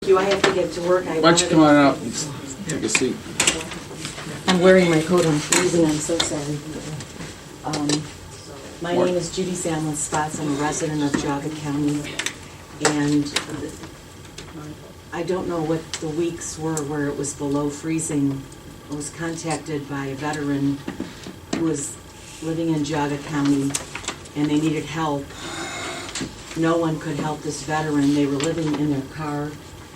I have to get to work. Why don't you come on out and take a seat? I'm wearing my coat. I'm freezing. I'm so sorry. My name is Judy Zamlen Spots. I'm a resident of Geauga County, and I don't know what the weeks were where it was below freezing. I was contacted by a veteran who was living in Geauga County, and they needed help. No one could help this veteran. They were living in their car.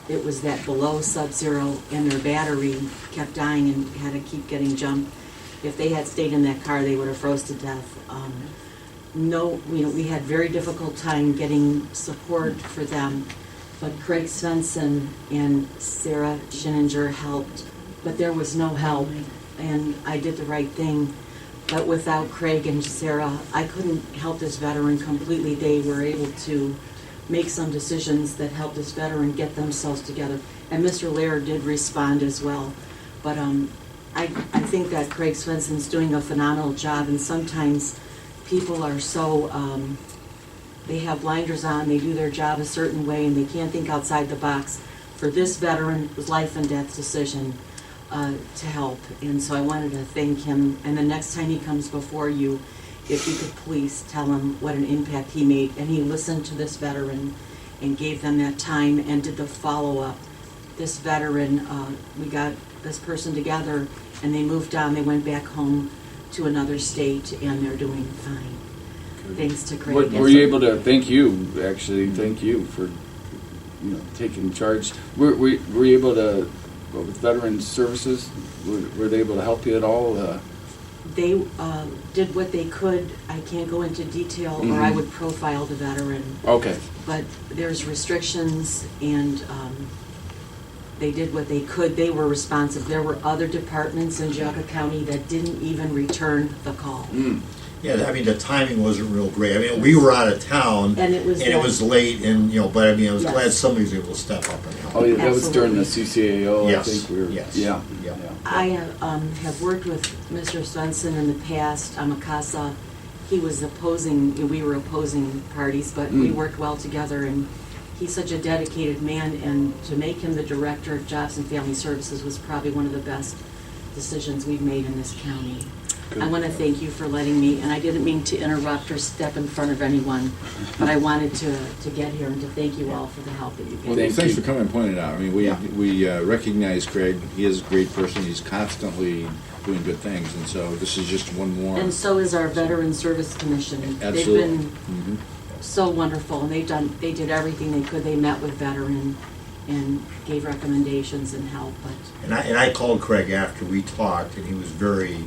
It was that below sub-zero, and their battery kept dying and had to keep getting jumped. If they had stayed in that car, they would have froze to death. We had very difficult time getting support for them, but Craig Swensen and Sarah Schinninger helped, but there was no help, and I did the right thing. But without Craig and Sarah, I couldn't help this veteran completely. They were able to make some decisions that helped this veteran get themselves together. And Mr. Laird did respond as well. But I think that Craig Swensen's doing a phenomenal job, and sometimes people are so, they have blinders on, they do their job a certain way, and they can't think outside the box. For this veteran, it was life and death decision to help. And so I wanted to thank him. And the next time he comes before you, if you could please tell him what an impact he made. And he listened to this veteran and gave them that time and did the follow-up. This veteran, we got this person together, and they moved on. They went back home to another state, and they're doing fine. Thanks to Craig. Were you able to, thank you for taking charge. Were you able to, with Veterans Services, were they able to help you at all? They did what they could. I can't go into detail, or I would profile the veteran. Okay. But there's restrictions, and they did what they could. They were responsive. There were other departments in Geauga County that didn't even return the call. Yeah, I mean, the timing wasn't real great. I mean, we were out of town, and it was late, and but I mean, I was Yes. glad somebody was able to step up and help. Oh, yeah, that was during the Absolutely. CCAO, Yes. I think we were. Yes. Yeah. Yeah. I have worked with Mr. Swensen in the past. Amakasa, he was opposing, we were opposing parties, but we worked well together, and he's such a dedicated man, and to make him the Director of Jobs and Family Services was probably one of the best decisions we've made in this county. Good. I want to thank you for letting me, and I didn't mean to interrupt or step in front of anyone, but I wanted to get here and to thank you all for the help that you Well, gave. thanks for coming and pointing it out. I mean, we recognize Craig. He is a great person. He's constantly doing good things, and so this is just one more. And so is our Veteran Service Commission. Absolutely. They've been so wonderful, and they did everything they could. They met with veteran and gave recommendations and help. But And I called Craig after we talked, and he was very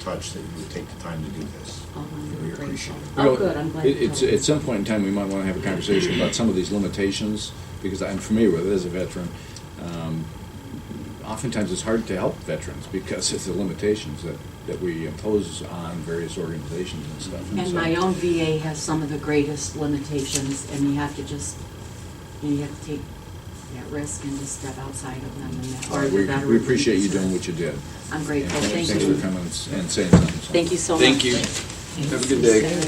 touched that he would take the time to do this. I'm Very grateful. appreciative. Oh, good. I'm glad. you told me. At some point in time, we might want to have a conversation about some of these limitations, because I'm familiar with it as a veteran. Oftentimes, it's hard to help veterans because of the limitations that we impose on various organizations and stuff. And so- my own VA has some of the greatest limitations, and you have to take that risk and just step outside of them. And that's All where right, the we veteran appreciate you needs doing us. what you did. I'm grateful. And Thank thanks you. for coming and saying something. Thank you so much. Thank you. Have a good day.